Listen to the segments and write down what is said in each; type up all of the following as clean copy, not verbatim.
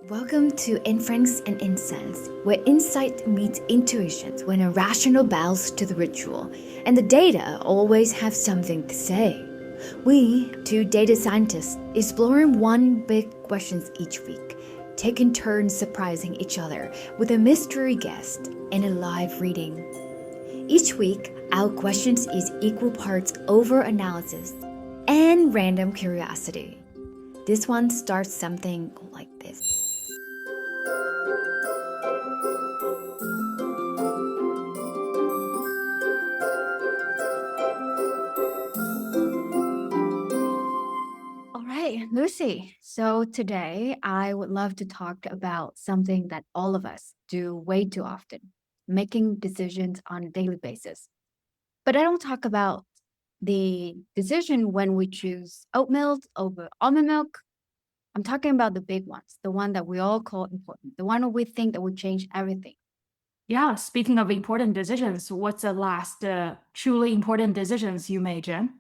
Welcome to Inference and Incense, where insight meets intuition when a rational bows to the ritual, and the data always have something to say. We, two data scientists, exploring one big questions each week, taking turns surprising each other with a mystery guest and a live reading. Each week, our questions is equal parts over-analysis and random curiosity. This one starts something like this. All right, Lucy. So today I would love to talk about something that all of us do way too often, making decisions on a daily basis. But I don't talk about the decision when we choose oat milk over almond milk. I'm talking about the big ones, the one that we all call important, the one we think that will change everything. Yeah, speaking of important decisions, what's the last truly important decisions you made, Jen?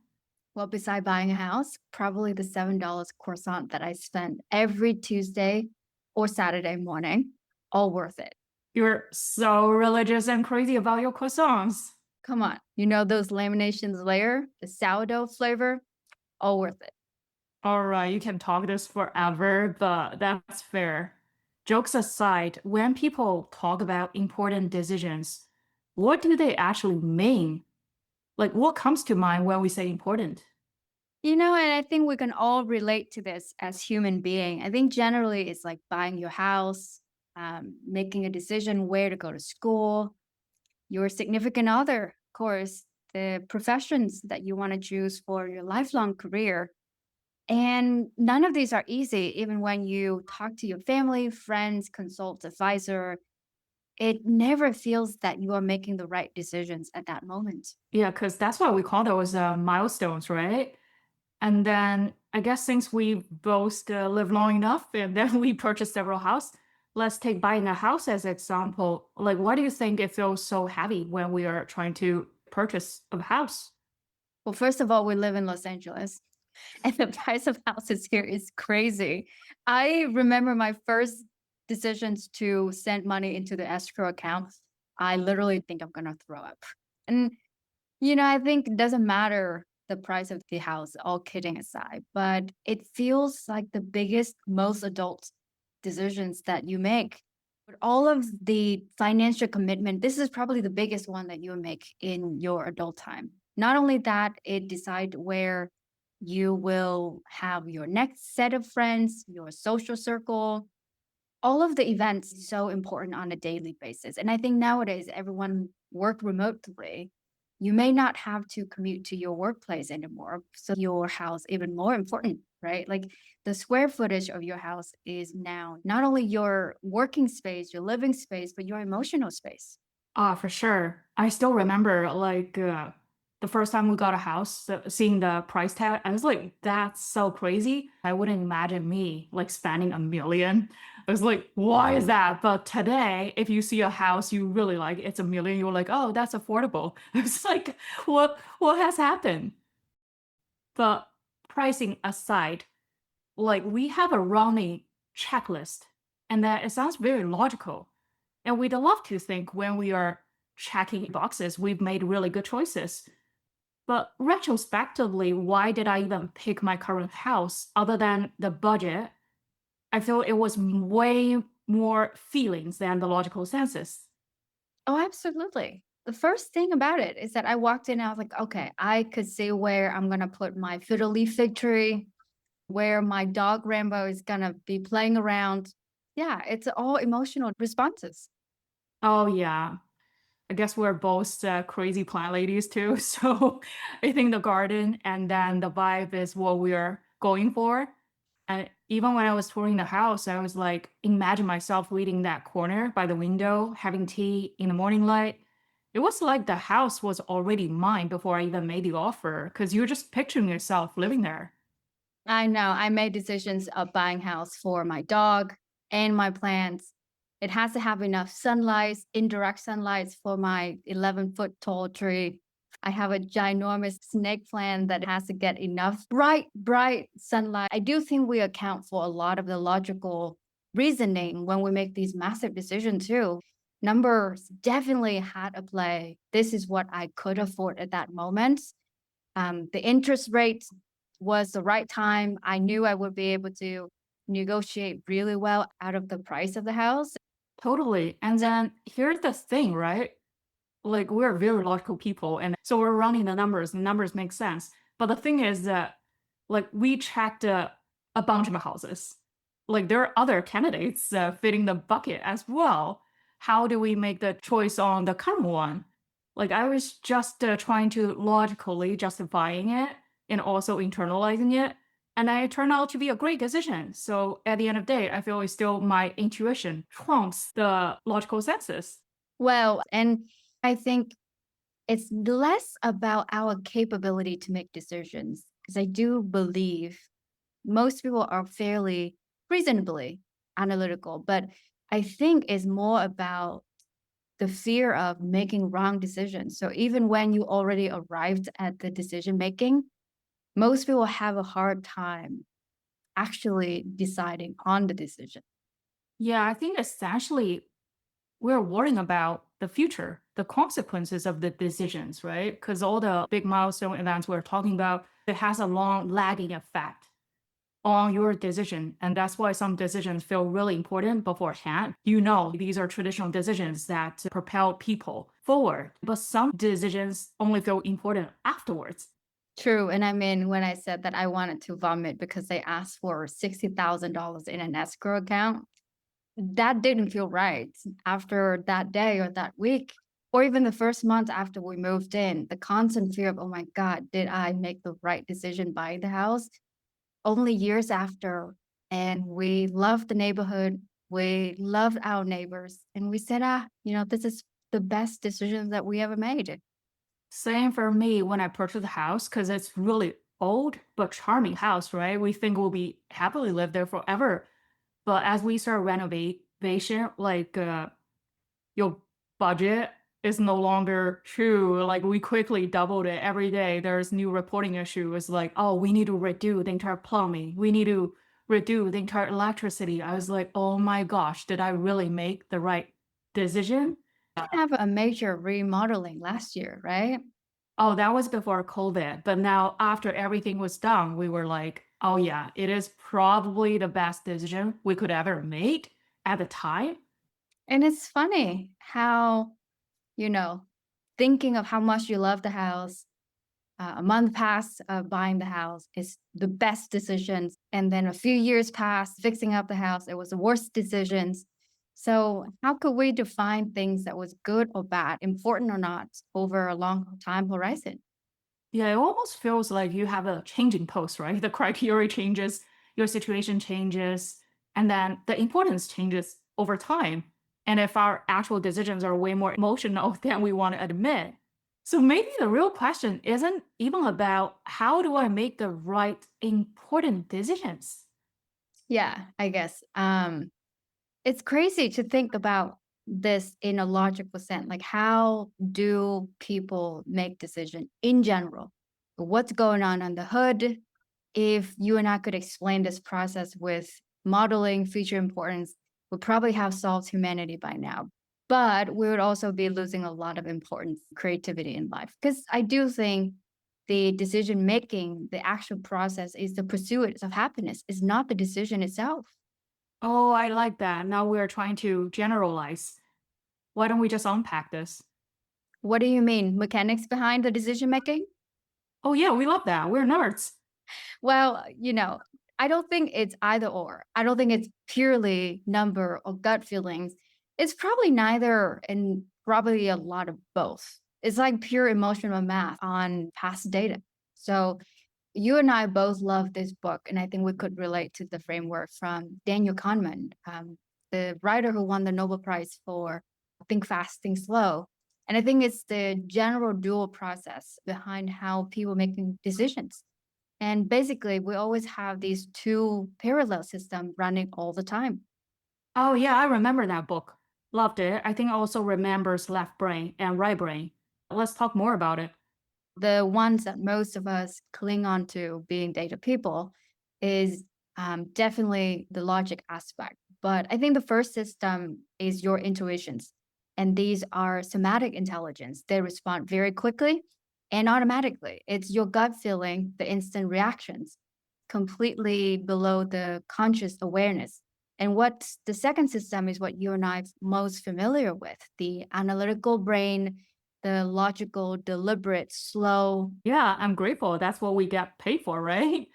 Well, beside buying a house, probably the $7 croissant that I spend every Tuesday or Saturday morning, all worth it. You're so religious and crazy about your croissants. Come on, you know those laminations layer, the sourdough flavor, all worth it. All right, you can talk this forever, but that's fair. Jokes aside, when people talk about important decisions, what do they actually mean? Like, what comes to mind when we say important? You know, and I think we can all relate to this as human being. I think generally it's like buying your house, making a decision where to go to school, your significant other, of course, the professions that you want to choose for your lifelong career. And none of these are easy, even when you talk to your family, friends, consult advisor. It never feels that you are making the right decisions at that moment. Yeah, because that's what we call those milestones, right? And then I guess since we both live long enough and then we purchased several houses, let's take buying a house as example. Like, why do you think it feels so heavy when we are trying to purchase a house? Well, first of all, we live in Los Angeles, and the price of houses here is crazy. I remember my first decisions to send money into the escrow account. I literally think I'm going to throw up. And, I think it doesn't matter the price of the house, all kidding aside, but it feels like the biggest, most adult decisions that you make. But all of the financial commitment, this is probably the biggest one that you make in your adult time. Not only that, it decide where you will have your next set of friends, your social circle, all of the events is so important on a daily basis. And I think nowadays everyone work remotely. You may not have to commute to your workplace anymore. So your house even more important, right? Like the square footage of your house is now not only your working space, your living space, but your emotional space. Ah, for sure. I still remember like the first time we got a house, seeing the price tag, I was like, that's so crazy. I wouldn't imagine me like spending a million. I was like, why is that? But today, if you see a house you really like, it's a million, you're like, oh, that's affordable. It's like, what has happened? But pricing aside, like we have a running checklist, and that it sounds very logical. And we'd love to think when we are checking boxes, we've made really good choices. But retrospectively, why did I even pick my current house other than the budget? I feel it was way more feelings than the logical senses. Oh, absolutely. The first thing about it is that I walked in, I was like, okay, I could see where I'm going to put my fiddle leaf fig tree, where my dog Rambo is gonna be playing around. Yeah, it's all emotional responses. Oh, yeah. I guess we're both crazy plant ladies too. So I think the garden and then the vibe is what we're going for. And even when I was touring the house, I was like, imagine myself reading that corner by the window, having tea in the morning light. It was like the house was already mine before I even made the offer because you're just picturing yourself living there. I know I made decisions of buying house for my dog and my plants. It has to have enough sunlight, indirect sunlight for my 11-foot tall tree. I have a ginormous snake plant that has to get enough bright sunlight. I do think we account for a lot of the logical reasoning when we make these massive decisions too. Numbers definitely had a play. This is what I could afford at that moment. The interest rate was the right time. I knew I would be able to negotiate really well out of the price of the house. Totally. And then here's the thing, right? Like we're very logical people, and so we're running the numbers make sense. But the thing is that like we checked a bunch of houses. Like there are other candidates fitting the bucket as well. How do we make the choice on the current one? Like I was just trying to logically justifying it and also internalizing it, and it turned out to be a great decision. So at the end of the day, I feel it's still my intuition trumps the logical senses. Well, and I think it's less about our capability to make decisions because I do believe most people are fairly reasonably analytical, but I think it's more about the fear of making wrong decisions. So even when you already arrived at the decision making, most people have a hard time actually deciding on the decision. Yeah, I think essentially we're worrying about the future, the consequences of the decisions, right? Because all the big milestone events we're talking about, it has a long lagging effect on your decision. And that's why some decisions feel really important beforehand. You know, these are traditional decisions that propel people forward, but some decisions only feel important afterwards. True. And I mean, when I said that I wanted to vomit because they asked for $60,000 in an escrow account, that didn't feel right after that day or that week, or even the first month after we moved in. The constant fear of, oh my God, did I make the right decision buying the house? Only years after. And we loved the neighborhood. We loved our neighbors. And we said, this is the best decision that we ever made. Same for me when I purchased the house because it's really old but charming house, right? We think we'll be happily live there forever. But as we start renovation, like your budget is no longer true. Like we quickly doubled it every day. There's new reporting issue. It's like, oh, we need to redo the entire plumbing. We need to redo the entire electricity. I was like, oh my gosh, did I really make the right decision? Have a major remodeling last year, right? Oh, that was before COVID. But now after everything was done, we were like, oh yeah, it is probably the best decision we could ever make at the time. And it's funny how, you know, thinking of how much you love the house, a month past buying the house is the best decisions. And then a few years past fixing up the house, it was the worst decisions. So how could we define things that was good or bad, important or not, over a long time horizon? Yeah, it almost feels like you have a changing post, right? The criteria changes, your situation changes, and then the importance changes over time. And if our actual decisions are way more emotional than we want to admit. So maybe the real question isn't even about how do I make the right important decisions? Yeah, I guess. It's crazy to think about this in a logical sense. Like, how do people make decision in general? What's going on the hood? If you and I could explain this process with modeling future importance, we probably have solved humanity by now. But we would also be losing a lot of important creativity in life. Because I do think the decision making, the actual process is the pursuit of happiness, is not the decision itself. Oh, I like that. Now we're trying to generalize. Why don't we just unpack this? What do you mean? Mechanics behind the decision making? Oh, yeah, we love that. We're nerds. Well, I don't think it's either or. I don't think it's purely number or gut feelings. It's probably neither and probably a lot of both. It's like pure emotional math on past data. So you and I both love this book, and I think we could relate to the framework from Daniel Kahneman, the writer who won the Nobel Prize for Think Fast, Think Slow. And I think it's the general dual process behind how people making decisions. And basically, we always have these two parallel systems running all the time. Oh, yeah, I remember that book. Loved it. I think I also remembers left brain and right brain. Let's talk more about it. The ones that most of us cling on to being data people is definitely the logic aspect. But I think the first system is your intuitions. And these are somatic intelligence. They respond very quickly and automatically. It's your gut feeling, the instant reactions, completely below the conscious awareness. And what the second system is what you and I most familiar with, the analytical brain, the logical, deliberate, slow. Yeah, I'm grateful. That's what we get paid for, right?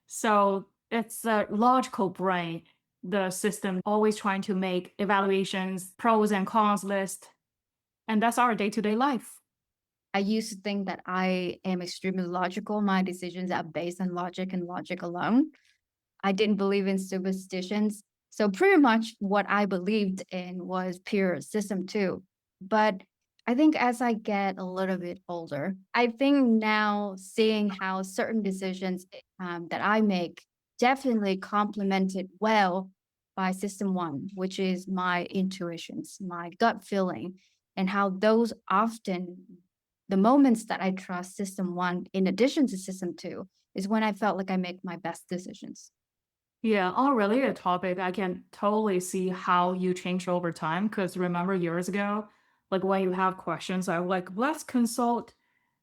So it's a logical brain, the system always trying to make evaluations, pros and cons list. And that's our day to day life. I used to think that I am extremely logical. My decisions are based on logic and logic alone. I didn't believe in superstitions. So pretty much what I believed in was pure system two. But I think as I get a little bit older, I think now seeing how certain decisions that I make definitely complemented well by system one, which is my intuitions, my gut feeling, and how those often, the moments that I trust system one in addition to system two, is when I felt like I make my best decisions. Yeah, on a related topic, I can totally see how you changed over time. Because remember years ago, like when you have questions, I was like, let's consult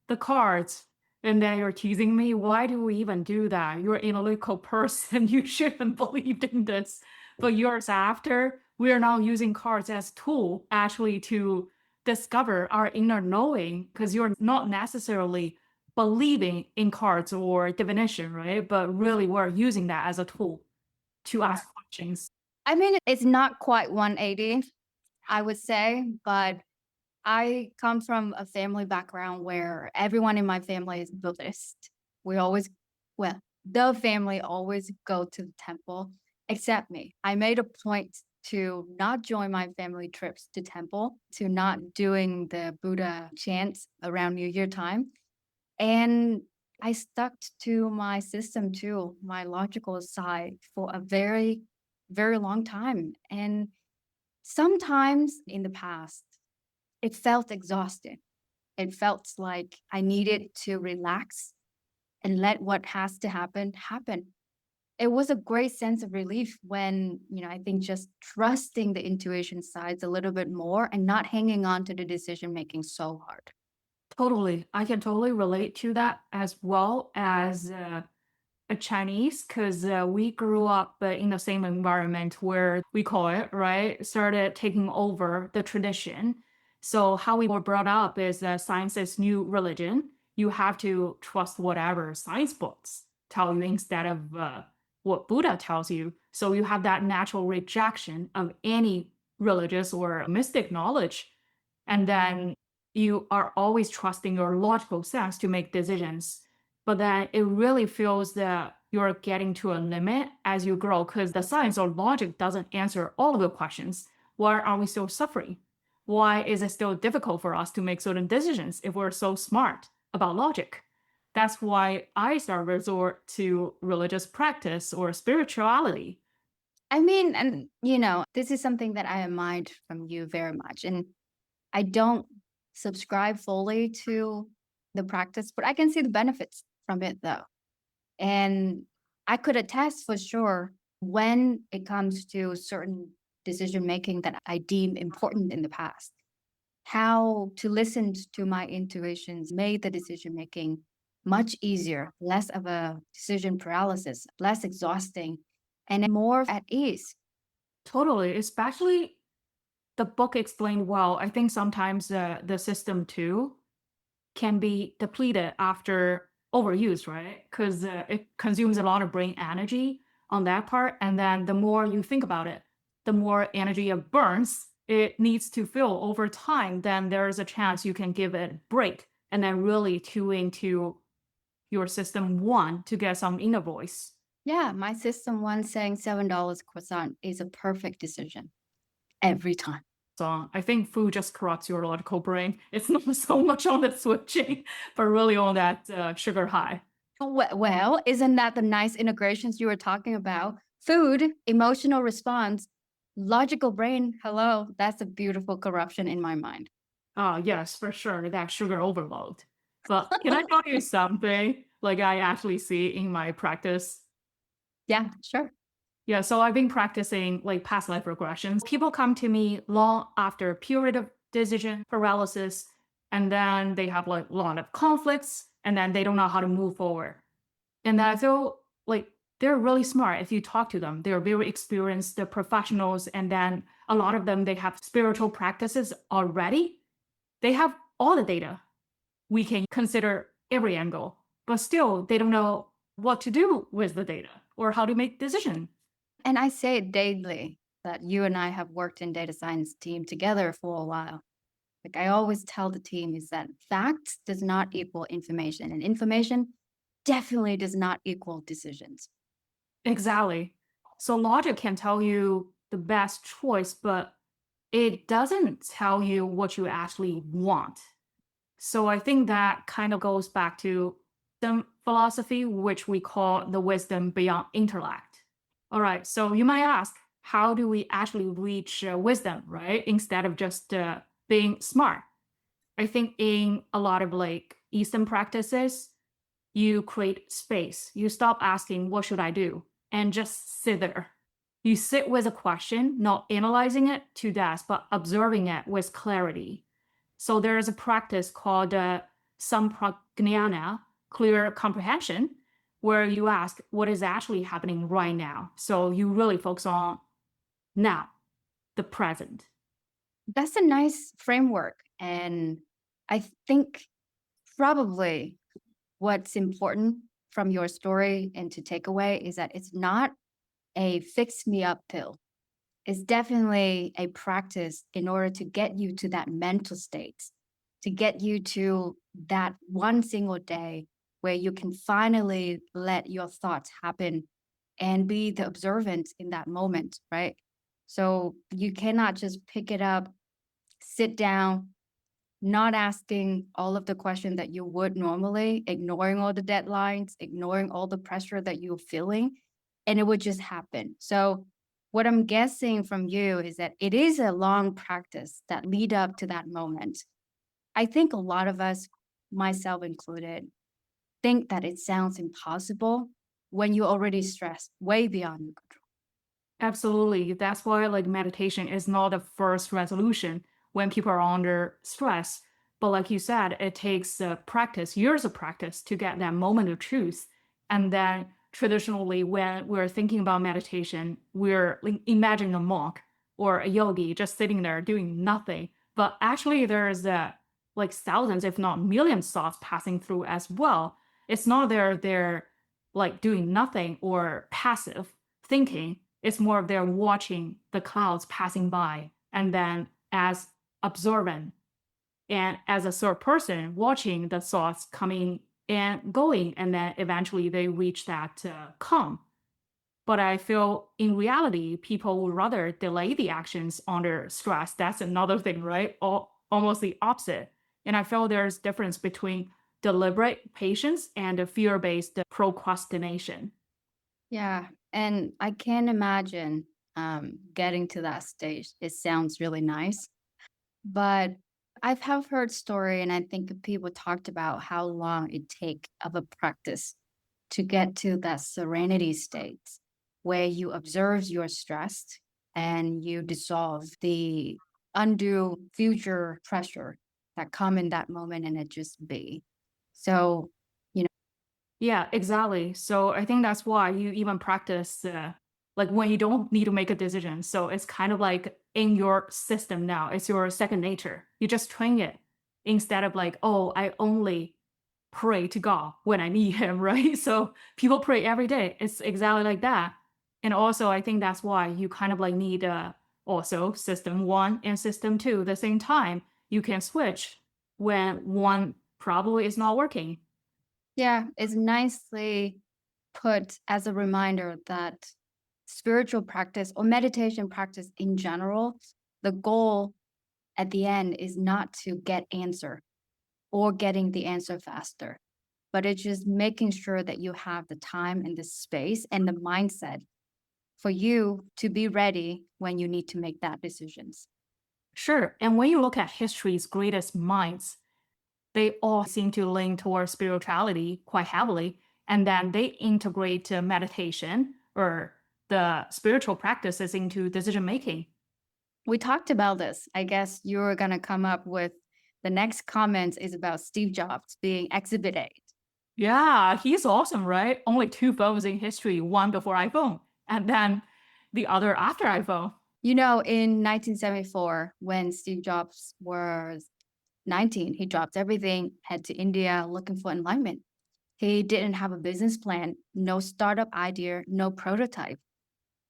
the cards. And then you're teasing me. Why do we even do that? You're an analytical person. You shouldn't believe in this. But years after, we are now using cards as tool actually to discover our inner knowing because you're not necessarily believing in cards or divination, right? But really we're using that as a tool to ask questions. I mean, it's not quite 180, I would say, but I come from a family background where everyone in my family is Buddhist. We always, well, the family always go to the temple, except me. I made a point to not join my family trips to temple, to not doing the Buddha chants around New Year time. And I stuck to my system too, my logical side for a very, very long time. And sometimes in the past, it felt exhausting. It felt like I needed to relax and let what has to happen happen. It was a great sense of relief when, I think just trusting the intuition sides a little bit more and not hanging on to the decision making so hard. Totally. I can totally relate to that as well as a Chinese because we grew up in the same environment where we call it, right? Started taking over the tradition. So, how we were brought up is that science is new religion. You have to trust whatever science books tell you instead of what Buddha tells you. So, you have that natural rejection of any religious or mystic knowledge. And then you are always trusting your logical sense to make decisions, but then it really feels that you're getting to a limit as you grow because the science or logic doesn't answer all of the questions. Why are we still suffering? Why is it still difficult for us to make certain decisions if we're so smart about logic? That's why I start resort to religious practice or spirituality. I mean, and this is something that I admired from you very much. And I don't subscribe fully to the practice, but I can see the benefits from it though. And I could attest for sure when it comes to certain decision making that I deem important in the past, how to listen to my intuitions made the decision making much easier, less of a decision paralysis, less exhausting, and more at ease. Totally, especially the book explained well. I think sometimes the system too can be depleted after overuse, right? Because it consumes a lot of brain energy on that part. And then the more you think about it, the more energy it burns. It needs to fill over time. Then there's a chance you can give it a break and then really tune into your system one to get some inner voice. Yeah, my system one saying $7 croissant is a perfect decision every time. So I think food just corrupts your logical brain. It's not so much on the switching, but really on that sugar high. Well, isn't that the nice integrations you were talking about? Food, emotional response, logical brain. Hello, that's a beautiful corruption in my mind. Yes, for sure. That sugar overload. But can I tell you something like I actually see in my practice? Yeah, sure. Yeah, so I've been practicing like past life regressions. People come to me long after a period of decision paralysis, and then they have like a lot of conflicts, and then they don't know how to move forward. And I feel like they're really smart if you talk to them. They're very experienced, they're professionals, and then a lot of them they have spiritual practices already. They have all the data. We can consider every angle, but still they don't know what to do with the data or how to make decisions. And I say it daily that you and I have worked in data science team together for a while. Like I always tell the team is that facts does not equal information, and information definitely does not equal decisions. Exactly. So logic can tell you the best choice, but it doesn't tell you what you actually want. So I think that kind of goes back to some philosophy, which we call the wisdom beyond intellect. All right. So you might ask, how do we actually reach wisdom, right? Instead of just being smart. I think in a lot of like Eastern practices, you create space. You stop asking, what should I do? And just sit there. You sit with a question, not analyzing it to death, but observing it with clarity. So there is a practice called sampragnana, clear comprehension, where you ask what is actually happening right now. So you really focus on now, the present. That's a nice framework. And I think probably what's important from your story and to take away is that it's not a fix me up pill. It's definitely a practice in order to get you to that mental state, to get you to that one single day where you can finally let your thoughts happen and be the observant in that moment, right? So you cannot just pick it up, sit down, not asking all of the questions that you would normally, ignoring all the deadlines, ignoring all the pressure that you're feeling, and it would just happen. So, what I'm guessing from you is that it is a long practice that lead up to that moment. I think a lot of us, myself included, think that it sounds impossible when you're already stressed way beyond your control. Absolutely. That's why like meditation is not the first resolution when people are under stress. But like you said, it takes practice, years of practice to get that moment of truth. And then traditionally, when we're thinking about meditation, we're like, imagining a monk or a yogi just sitting there doing nothing. But actually, there's like thousands, if not millions, thoughts passing through as well. It's not they're like doing nothing or passive thinking. It's more of they're watching the clouds passing by and then as observant and as a third person watching the thoughts coming and going, and then eventually they reach that calm. But I feel in reality, people would rather delay the actions under stress. That's another thing, right? Almost the opposite. And I feel there's difference between deliberate patience and fear-based procrastination. Yeah. And I can imagine getting to that stage. It sounds really nice. But have heard story, and I think people talked about how long it take of a practice to get to that serenity state where you observe your stress and you dissolve the undue future pressure that come in that moment and it just be. So, you know, Yeah, exactly. So I think that's why you even practice like when you don't need to make a decision. So it's kind of like in your system now. It's your second nature. You just train it instead of like, oh, I only pray to God when I need him, right? So people pray every day. It's exactly like that. And also I think that's why you kind of like need also system one and system two at the same time. You can switch when one probably is not working. yeah, it's nicely put as a reminder that spiritual practice or meditation practice in general, the goal at the end is not to get answer or getting the answer faster, but it's just making sure that you have the time and the space and the mindset for you to be ready when you need to make that decisions. Sure. And when you look at history's greatest minds, they all seem to lean towards spirituality quite heavily. And then they integrate meditation or the spiritual practices into decision making. We talked about this. I guess you're going to come up with the next comment is about Steve Jobs being exhibit A. Yeah, he's awesome, right? Only two phones in history, one before iPhone, and then the other after iPhone. You know, in 1974, when Steve Jobs was 19, he dropped everything, head to India looking for enlightenment. He didn't have a business plan, no startup idea, no prototype.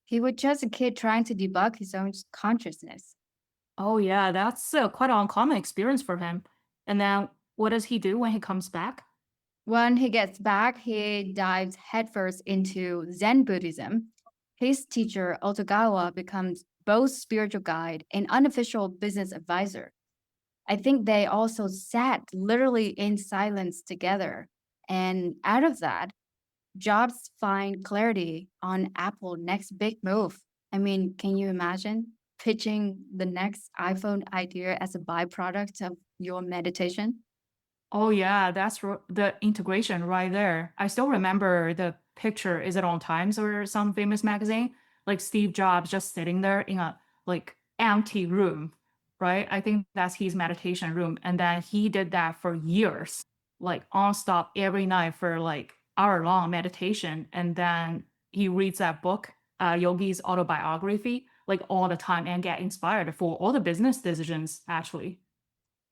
He was just a kid trying to debug his own consciousness. Oh yeah, that's quite an uncommon experience for him. And then what does he do when he comes back? When he gets back, he dives headfirst into Zen Buddhism. His teacher, Otogawa, becomes both spiritual guide and unofficial business advisor. I think they also sat literally in silence together. And out of that, Jobs find clarity on Apple next big move. I mean, can you imagine pitching the next iPhone idea as a byproduct of your meditation? Oh yeah, the integration right there. I still remember the picture. Is it on Times or some famous magazine? Like Steve Jobs just sitting there in a like empty room, right? I think that's his meditation room. And then he did that for years, like on-stop every night for like hour-long meditation. And then he reads that book, Yogi's autobiography, like all the time and get inspired for all the business decisions, actually.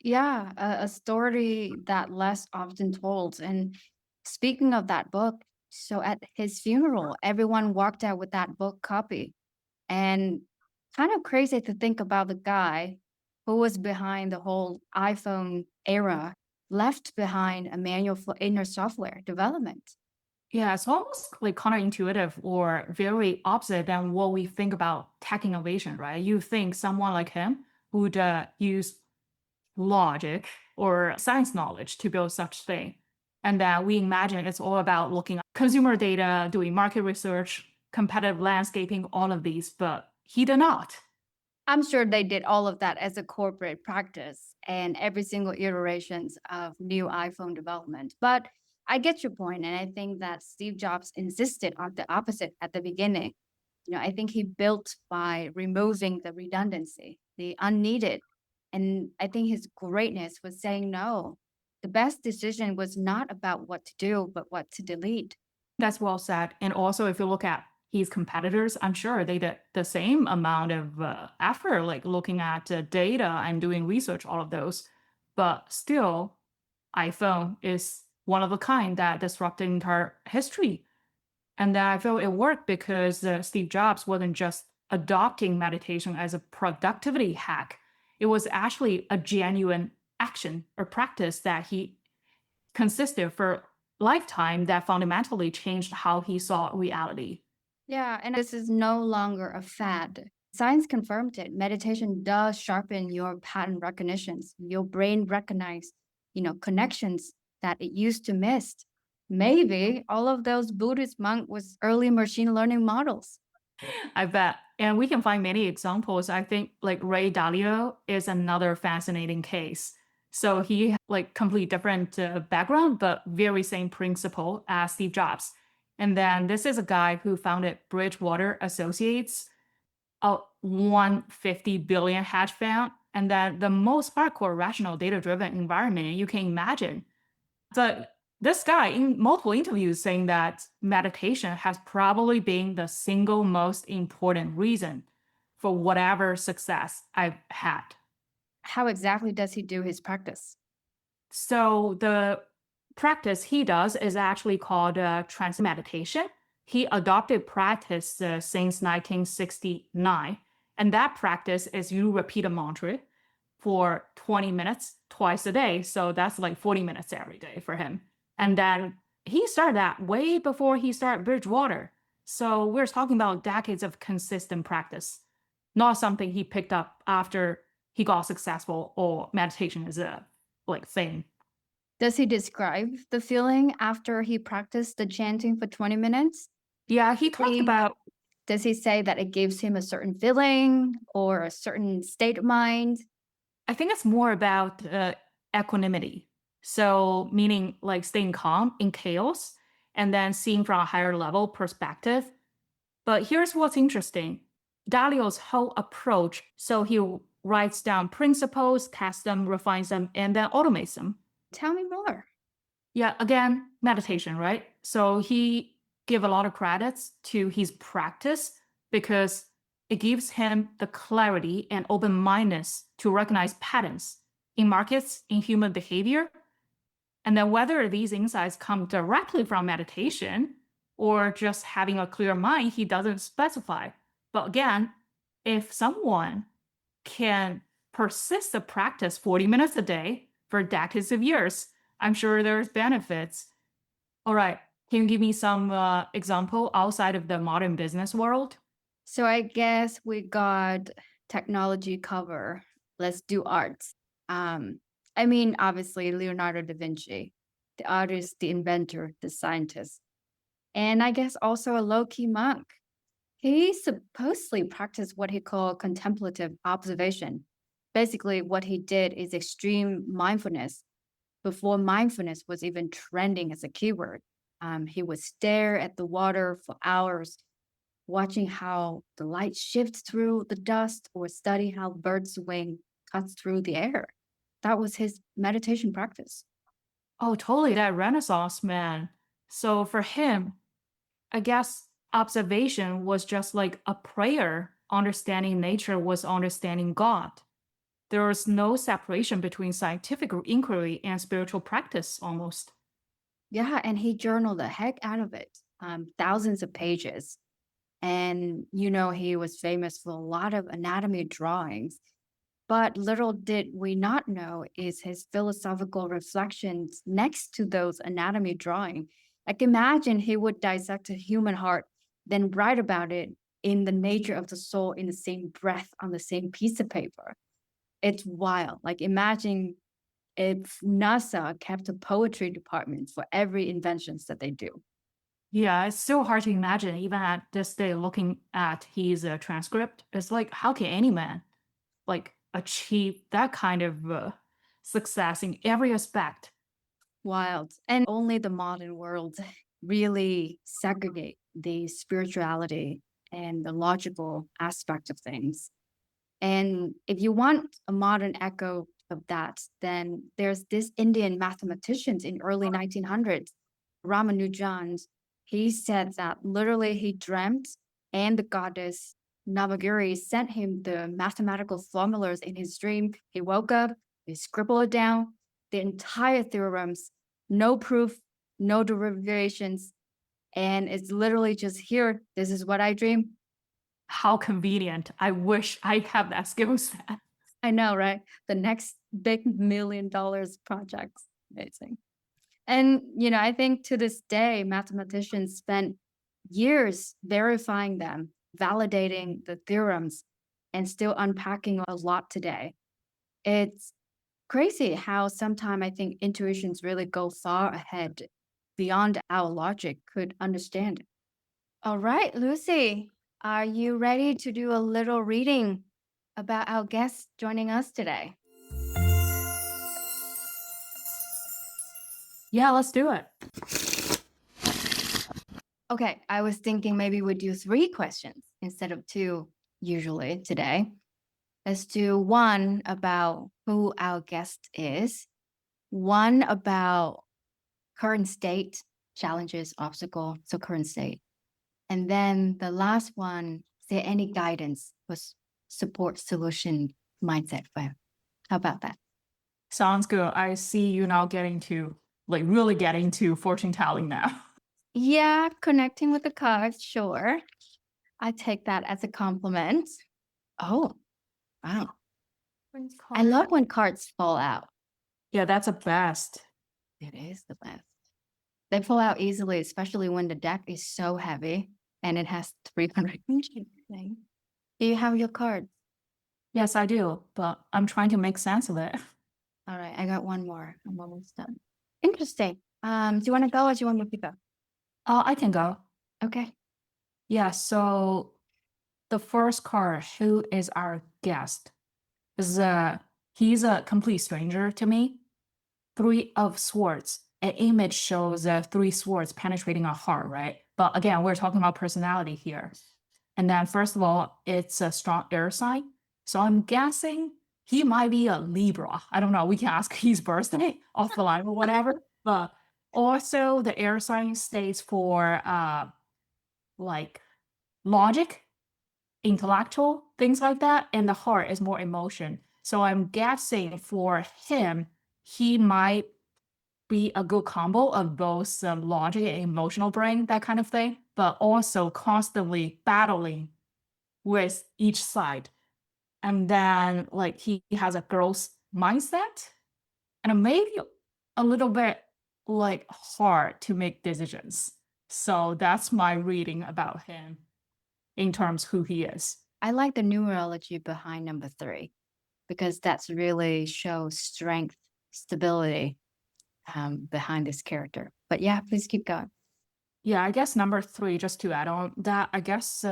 Yeah, a story that less often told. And speaking of that book, so at his funeral, everyone walked out with that book copy. And kind of crazy to think about the guy who was behind the whole iPhone era, left behind a manual for inner software development. Yeah, it's almost like counterintuitive or very opposite than what we think about tech innovation, right? You think someone like him would use logic or science knowledge to build such thing. And that we imagine it's all about looking at consumer data, doing market research, competitive landscaping, all of these, but he did not. I'm sure they did all of that as a corporate practice and every single iterations of new iPhone development. But I get your point, and I think that Steve Jobs insisted on the opposite at the beginning. You know, I think he built by removing the redundancy, the unneeded. And I think his greatness was saying no. The best decision was not about what to do, but what to delete. That's well said. And also, if you look at his competitors, I'm sure they did the same amount of effort, like looking at data and doing research, all of those. But still, iPhone is one of a kind that disrupted entire history. And I feel it worked because Steve Jobs wasn't just adopting meditation as a productivity hack. It was actually a genuine action or practice that he consisted for lifetime that fundamentally changed how he saw reality. Yeah, and this is no longer a fad. Science confirmed it. Meditation does sharpen your pattern recognitions. Your brain recognize, connections that it used to miss. Maybe all of those Buddhist monk was early machine learning models. I bet. And we can find many examples. I think like Ray Dalio is another fascinating case. So he like complete different background, but very same principle as Steve Jobs. And then this is a guy who founded Bridgewater Associates, a 150 billion hedge fund, and then the most hardcore rational data-driven environment you can imagine. But this guy in multiple interviews saying that meditation has probably been the single most important reason for whatever success I've had. How exactly does he do his practice? So the practice he does is actually called trance meditation. He adopted practice since 1969. And that practice is you repeat a mantra for 20 minutes twice a day. So that's like 40 minutes every day for him. And then he started that way before he started Bridgewater. So we're talking about decades of consistent practice, not something he picked up after he got successful or meditation is a like thing. Does he describe the feeling after he practiced the chanting for 20 minutes? Yeah, he talked He about, Does he say that it gives him a certain feeling or a certain state of mind? I think it's more about equanimity. So, meaning like staying calm in chaos and then seeing from a higher level perspective. But here's what's interesting. Dalio's whole approach, so he writes down principles, tests them, refines them, and then automates them. Tell me more. Yeah, again, meditation, right? So he give a lot of credits to his practice because it gives him the clarity and open-mindedness to recognize patterns in markets, in human behavior, and then whether these insights come directly from meditation or just having a clear mind, he doesn't specify. But again, if someone can persist the practice 40 minutes a day for decades of years, I'm sure there's benefits. All right, can you give me some example outside of the modern business world? So I guess we got technology cover. Let's do arts. I mean, obviously Leonardo da Vinci, the artist, the inventor, the scientist, and I guess also a low-key monk. He supposedly practiced what he called contemplative observation. Basically, what he did is extreme mindfulness before mindfulness was even trending as a keyword. He would stare at the water for hours, watching how the light shifts through the dust or study how birds' wing cuts through the air. That was his meditation practice. Oh, totally, that Renaissance man. So for him, I guess observation was just like a prayer. Understanding nature was understanding God. There was no separation between scientific inquiry and spiritual practice almost. Yeah, and he journaled the heck out of it, thousands of pages. And, he was famous for a lot of anatomy drawings. But little did we not know is his philosophical reflections next to those anatomy drawing. Like imagine he would dissect a human heart, then write about it in the nature of the soul in the same breath on the same piece of paper. It's wild. Like imagine if NASA kept a poetry department for every inventions that they do. Yeah, it's still hard to imagine, even at this day, looking at his transcript. It's like, how can any man like achieve that kind of success in every aspect? Wild. And only the modern world really segregate the spirituality and the logical aspect of things. And if you want a modern echo of that, then there's this Indian mathematician in early 1900s, Ramanujan. He said that literally he dreamt and the goddess Navagiri sent him the mathematical formulas in his dream. He woke up, he scribbled it down, the entire theorems, no proof, no derivations, and it's literally just here. This is what I dream. How convenient. I wish I have that skill set. I know, right? The next big $1 million projects. Amazing. And, I think to this day, mathematicians spent years verifying them, validating the theorems, and still unpacking a lot today. It's crazy how sometimes I think intuitions really go far ahead beyond our logic could understand. All right, Lucy, are you ready to do a little reading about our guest joining us today? Yeah, let's do it. Okay, I was thinking maybe we'd do 3 questions instead of 2 usually today. Let's do one about who our guest is, one about current state, challenges, obstacle, so current state. And then the last one, is there any guidance for support solution mindset for him? How about that? Sounds good. I see you now getting to like really getting to fortune telling now. Yeah, connecting with the cards, sure. I take that as a compliment. Oh, wow. I love when cards fall out. Yeah, that's a best. It is the best. They fall out easily, especially when the deck is so heavy and it has 300 thing. Do you have your cards? Yes, I do, but I'm trying to make sense of it. All right, I got one more. I'm almost done. Interesting. Do you want to go or do you want me to go? I can go. Okay. Yeah, so the first card, who is our guest, is he's a complete stranger to me. Three of Swords. An image shows three swords penetrating a heart, right? But again, we're talking about personality here. And then, first of all, it's a strong air sign. So I'm guessing he might be a Libra. I don't know. We can ask his birthday off the line or whatever. But also, the air sign stays for like logic, intellectual, things like that. And the heart is more emotion. So I'm guessing for him, he might be a good combo of both logic and emotional brain, that kind of thing, but also constantly battling with each side. And then like he has a growth mindset and maybe a little bit like hard to make decisions. So that's my reading about him in terms who he is. I like the numerology behind number 3 because that's really shows strength, stability behind this character. But yeah, please keep going. Yeah, I guess number 3, just to add on that, I guess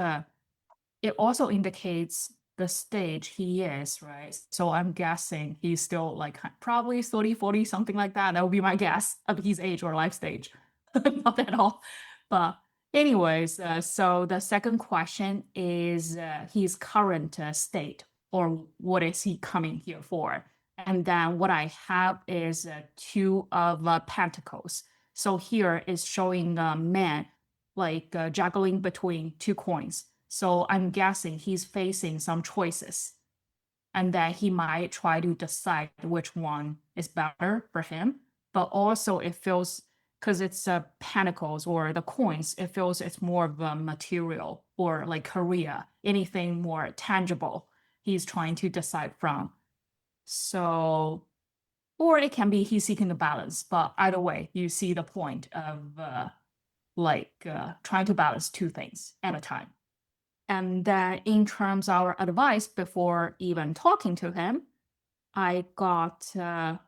it also indicates the stage he is, right? So I'm guessing he's still like probably 30, 40, something like that. That would be my guess of his age or life stage. Not at all. But anyways, so the second question is his current state, or what is he coming here for? And then what I have is two of pentacles. So here is showing a man like juggling between two coins. So I'm guessing he's facing some choices and that he might try to decide which one is better for him. But also it feels, because it's pentacles or the coins, it feels it's more of a material or like career, anything more tangible he's trying to decide from. So, or it can be he's seeking the balance, but either way, you see the point of trying to balance two things at a time. And then in terms of our advice before even talking to him, I got a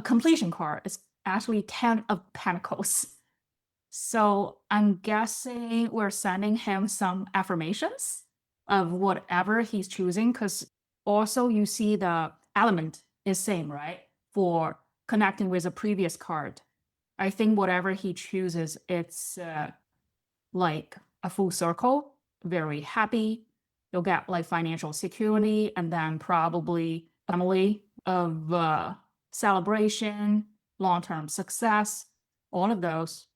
completion card. It's actually 10 of Pentacles. So I'm guessing we're sending him some affirmations of whatever he's choosing, because also you see the element is same, right? For connecting with a previous card. I think whatever he chooses, it's like a full circle, very happy. You'll get like financial security and then probably family of celebration, long-term success, all of those.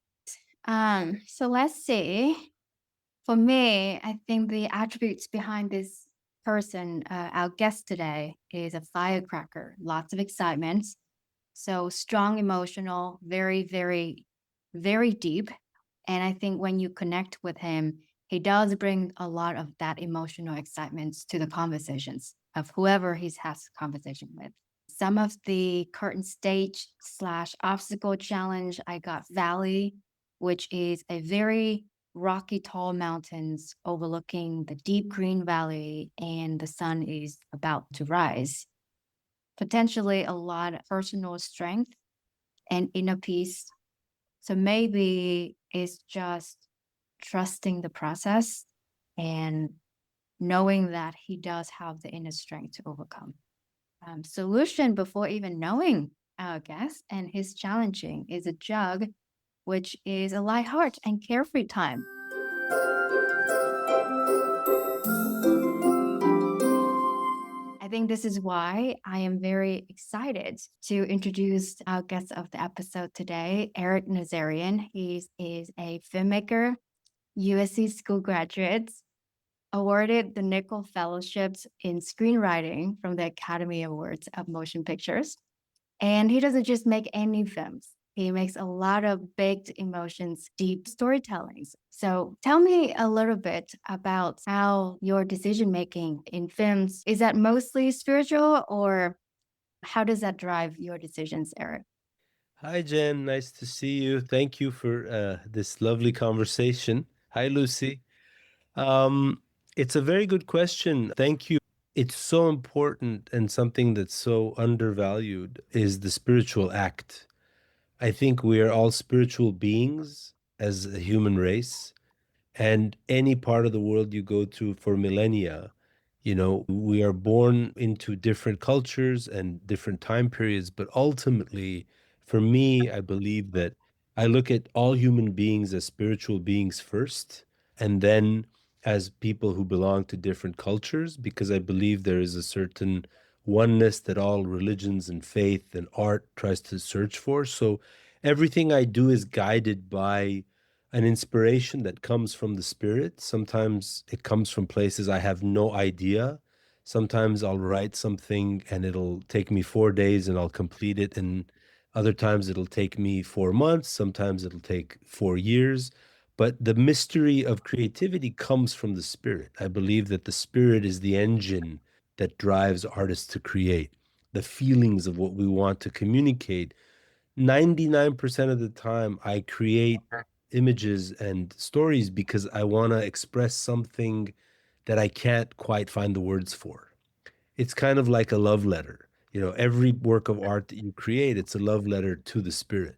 So let's see. For me, I think the attributes behind this person, our guest today, is a firecracker, lots of excitement. So strong emotional, very, very, very deep. And I think when you connect with him, he does bring a lot of that emotional excitement to the conversations of whoever he has conversation with. Some of the current stage slash obstacle challenge, I got Valley, which is a very rocky, tall mountains overlooking the deep green valley, and the sun is about to rise. Potentially a lot of personal strength and inner peace. So maybe it's just trusting the process and knowing that he does have the inner strength to overcome. Solution before even knowing our guest and his challenging is a jug, which is a light heart and carefree time. I think this is why I am very excited to introduce our guest of the episode today, Eric Nazarian. He is a filmmaker, USC school graduate, awarded the Nicholl Fellowships in Screenwriting from the Academy Awards of Motion Pictures. And he doesn't just make any films. He makes a lot of baked emotions, deep storytellings. So tell me a little bit about how your decision making in films is that mostly spiritual, or how does that drive your decisions, Eric? Hi, Jen. Nice to see you. Thank you for this lovely conversation. Hi, Lucy. It's a very good question. Thank you. It's so important, and something that's so undervalued is the spiritual act. I think we are all spiritual beings as a human race, and any part of the world you go to for millennia, We are born into different cultures and different time periods, but ultimately, for me, I believe that I look at all human beings as spiritual beings first, and then as people who belong to different cultures, because I believe there is a certain oneness that all religions and faith and art tries to search for. So everything I do is guided by an inspiration that comes from the spirit. Sometimes it comes from places I have no idea. Sometimes I'll write something and it'll take me 4 days and I'll complete it. And other times it'll take me 4 months. Sometimes it'll take 4 years. But the mystery of creativity comes from the spirit. I believe that the spirit is the engine that drives artists to create, the feelings of what we want to communicate. 99% of the time, I create images and stories because I want to express something that I can't quite find the words for. It's kind of like a love letter. Every work of art that you create, it's a love letter to the spirit.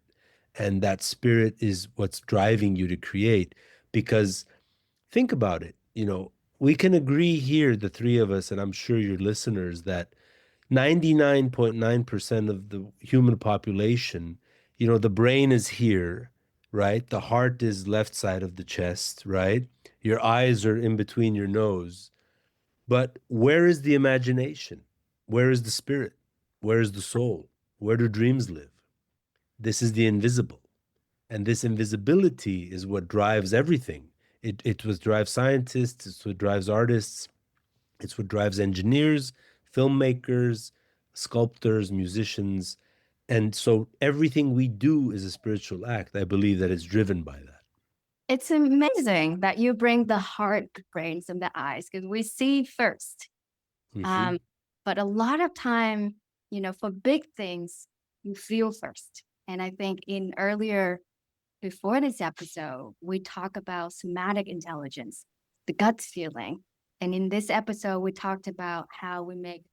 And that spirit is what's driving you to create. Because think about it, we can agree here, the three of us, and I'm sure your listeners, that 99.9% of the human population, the brain is here, right? The heart is left side of the chest, right? Your eyes are in between your nose. But where is the imagination? Where is the spirit? Where is the soul? Where do dreams live? This is the invisible. And this invisibility is what drives everything. It's what drives scientists, it's what drives artists, it's what drives engineers, filmmakers, sculptors, musicians. And so everything we do is a spiritual act. I believe that it's driven by that. It's amazing that you bring the heart, the brains, and the eyes because we see first. Mhm. But a lot of time, for big things, you feel first. And I think before this episode, we talk about somatic intelligence, the gut feeling. And in this episode, we talked about how we make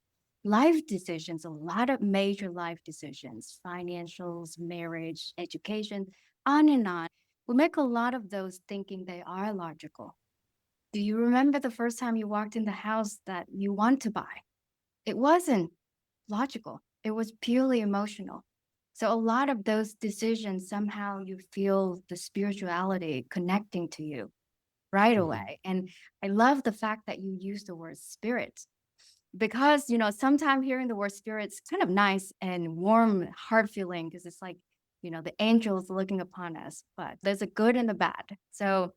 life decisions, a lot of major life decisions, financials, marriage, education, on and on. We make a lot of those thinking they are logical. Do you remember the first time you walked in the house that you want to buy? It wasn't logical. It was purely emotional. So a lot of those decisions, somehow you feel the spirituality connecting to you right Mhm. away. And I love the fact that you use the word spirit because, sometimes hearing the word spirit's kind of nice and warm, heart feeling because it's like, the angels looking upon us, but there's a good and a bad. So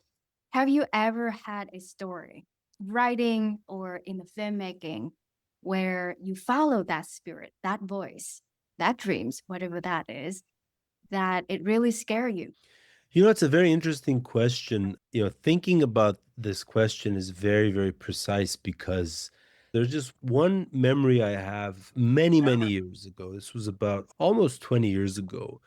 have you ever had a story, writing or in the filmmaking, where you follow that spirit, that voice, that dreams, whatever that is, that it really scare you? It's a very interesting question. Thinking about this question is very, very precise because there's just one memory I have many, many years ago. This was about almost 20 years ago.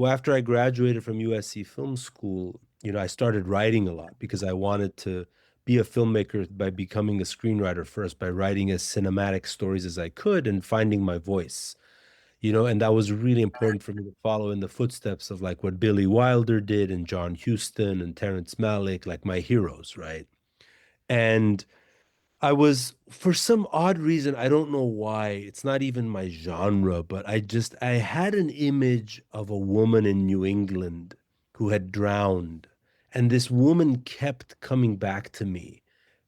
After I graduated from USC Film School, I started writing a lot because I wanted to be a filmmaker by becoming a screenwriter first, by writing as cinematic stories as I could and finding my voice. And that was really important for me to follow in the footsteps of like what Billy Wilder did and John Huston and Terrence Malick, like my heroes, right? And I was, for some odd reason, I don't know why, it's not even my genre, but I had an image of a woman in New England who had drowned. And this woman kept coming back to me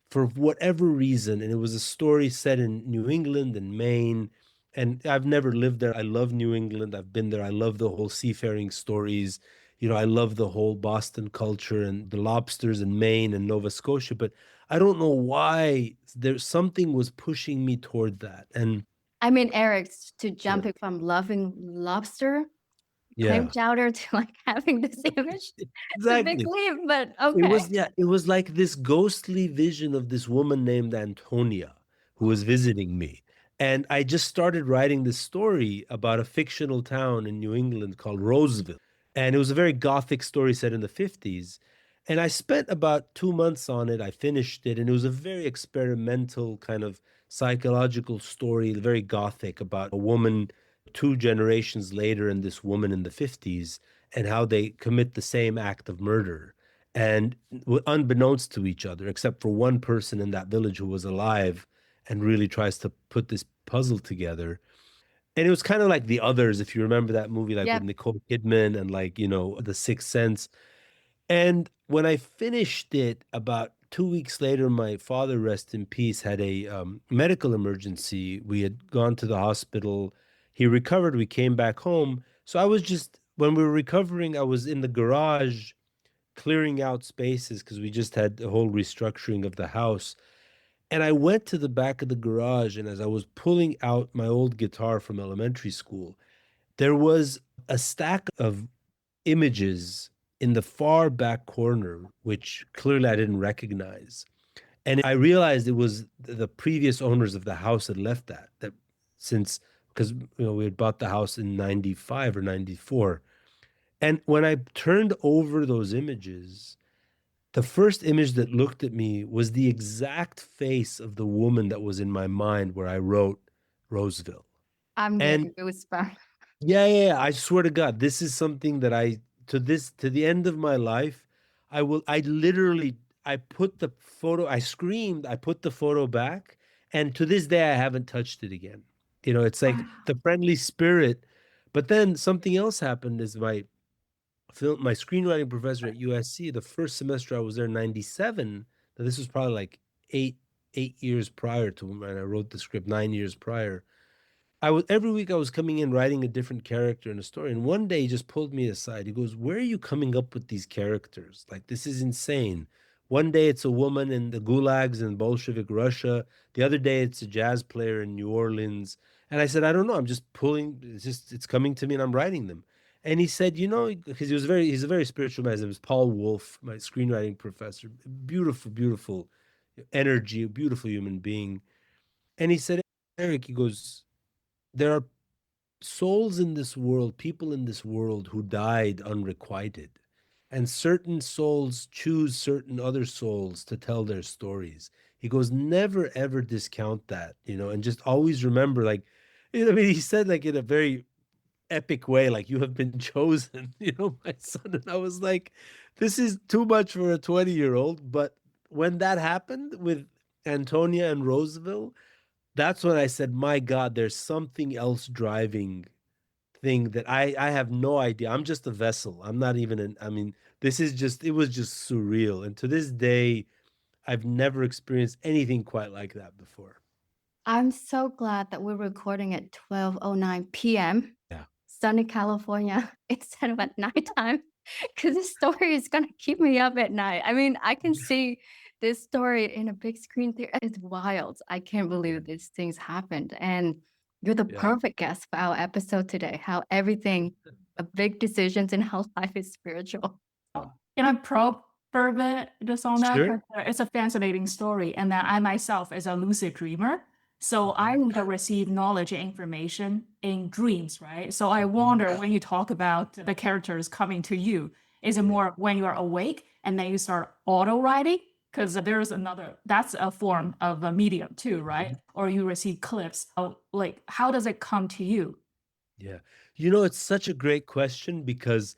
for whatever reason. And it was a story set in New England and Maine. And I've never lived there. I love New England. I've been there. I love the whole seafaring stories. I love the whole Boston culture and the lobsters in Maine and Nova Scotia. But I don't know why there's something was pushing me toward that. And I mean, Eric, to yeah, jumping from loving lobster, clam yeah, chowder to like having this image, it's a big exactly. leap, but It okay. was, yeah, it was like this ghostly vision of this woman named Antonia who was visiting me. And I just started writing this story about a fictional town in New England called Roseville. And it was a very gothic story set in the 50s. And I spent about 2 months on it. I finished it, and it was a very experimental kind of psychological story, very gothic, about a woman 2 generations later and this woman in the 50s and how they commit the same act of murder. and unbeknownst to each other, except for one person in that village who was alive and really tries to put this puzzle together. And it was kind of like The Others, if you remember that movie, like with Yep. Nicole Kidman and like, The Sixth Sense. And when I finished it, about 2 weeks later, my father, rest in peace, had a medical emergency. We had gone to the hospital. He recovered. We came back home. So I was just, when we were recovering, I was in the garage clearing out spaces because we just had a whole restructuring of the house. And I went to the back of the garage, and as I was pulling out my old guitar from elementary school, there was a stack of images in the far back corner, which clearly I didn't recognize. And I realized it was the previous owners of the house had left that since, because we had bought the house in 95 or 94. And when I turned over those images, the first image that looked at me was the exact face of the woman that was in my mind where I wrote Roseville. I'm And getting goosebumps. yeah. I swear to God, this is something that to the end of my life, I put the photo, I screamed, I put the photo back, and to this day, I haven't touched it again. It's like the friendly spirit. But then something else happened is my screenwriting professor at USC, the first semester I was there in 97, now this was probably like eight years prior to when I wrote the script, 9 years prior. Every week I was coming in writing a different character in a story. And one day he just pulled me aside. He goes, "Where are you coming up with these characters? Like, this is insane. One day it's a woman in the gulags in Bolshevik Russia. The other day it's a jazz player in New Orleans." And I said, "I don't know. I'm just pulling, it's coming to me and I'm writing them." And he said, because he's a very spiritual man. His name is Paul Wolf, my screenwriting professor. Beautiful, beautiful energy, a beautiful human being. And he said, "Eric," he goes, "there are souls in this world, people in this world who died unrequited. And certain souls choose certain other souls to tell their stories." He goes, "Never ever discount that, and just always remember, like, I mean, he said like in a very epic way, like, you have been chosen, my son." And I was like, this is too much for a 20-year-old. But when that happened with Antonia and Roosevelt, that's when I said, my God, there's something else driving thing that I have no idea. I'm just a vessel. I'm not even I mean, it was just surreal. And to this day, I've never experienced anything quite like that before. I'm so glad that we're recording at 12:09 p.m. Yeah. sunny California instead of at nighttime, because this story is gonna keep me up at night. I mean, I can see this story in a big screen theater. It's wild. I can't believe these things happened. And you're the Yeah. perfect guest for our episode today. How everything, big decisions in how life is spiritual. Can I probe for a bit just on that? Sure. 'Cause, it's a fascinating story. And then I myself is a lucid dreamer. So I need to receive knowledge and information in dreams, right? So I wonder when you talk about the characters coming to you, is it more when you're awake and then you start auto writing? Because that's a form of a medium too, right? Or you receive clips. Like, how does it come to you? Yeah. It's such a great question because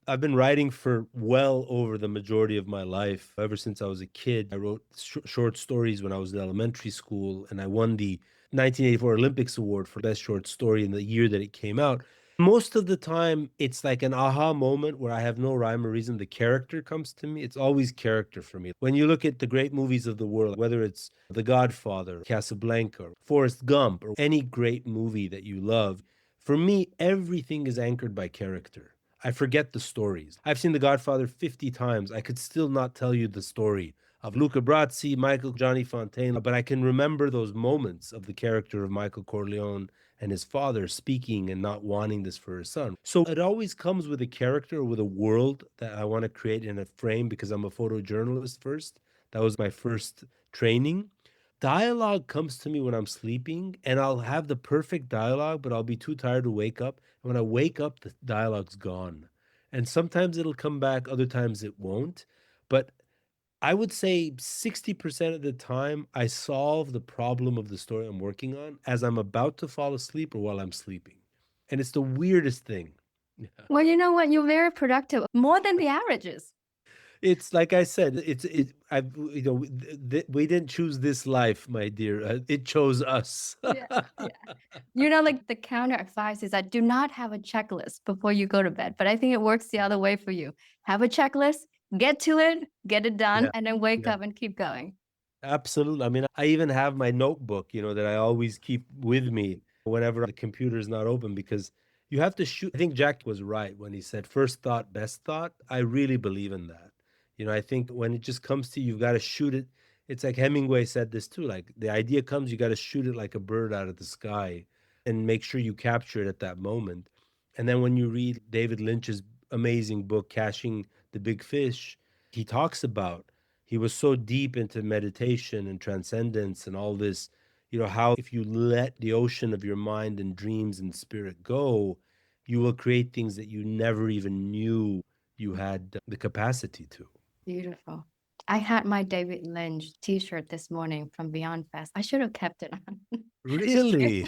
I've been writing for well over the majority of my life. Ever since I was a kid, I wrote short stories when I was in elementary school, and I won the 1984 Olympics Award for Best Short Story in the year that it came out. Most of the time, it's like an aha moment where I have no rhyme or reason. The character comes to me. It's always character for me. When you look at the great movies of the world, whether it's The Godfather, Casablanca, Forrest Gump, or any great movie that you love, for me, everything is anchored by character. I forget the stories. I've seen The Godfather 50 times. I could still not tell you the story of Luca Brasi, Michael Johnny Fontane, but I can remember those moments of the character of Michael Corleone and his father speaking and not wanting this for his son. So it always comes with a character, with a world that I want to create in a frame because I'm a photojournalist first. That was my first training. Dialogue comes to me when I'm sleeping, and I'll have the perfect dialogue, but I'll be too tired to wake up. And when I wake up, the dialogue's gone. And sometimes it'll come back, other times it won't. But I would say 60% of the time, I solve the problem of the story I'm working on as I'm about to fall asleep or while I'm sleeping. And it's the weirdest thing. Yeah. Well, you know what? You're very productive, more than the averages. It's like I said, we didn't choose this life, my dear. It chose us. Yeah, yeah. You know, like the counter advice is that do not have a checklist before you go to bed. But I think it works the other way for you. Have a checklist, get to it, get it done, Yeah, and then wake yeah. up and keep going. Absolutely. I mean, I even have my notebook, that I always keep with me whenever the computer is not open because you have to shoot. I think Jack was right when he said first thought, best thought. I really believe in that. I think when it just comes to you, you've got to shoot it. It's like Hemingway said this too. Like the idea comes, you got to shoot it like a bird out of the sky and make sure you capture it at that moment. And then when you read David Lynch's amazing book, Cashing the Big Fish, he talks about he was so deep into meditation and transcendence and all this, how if you let the ocean of your mind and dreams and spirit go, you will create things that you never even knew you had the capacity to. Beautiful. I had my David Lynch t-shirt this morning from Beyond Fest. I should have kept it on. Really? Yeah,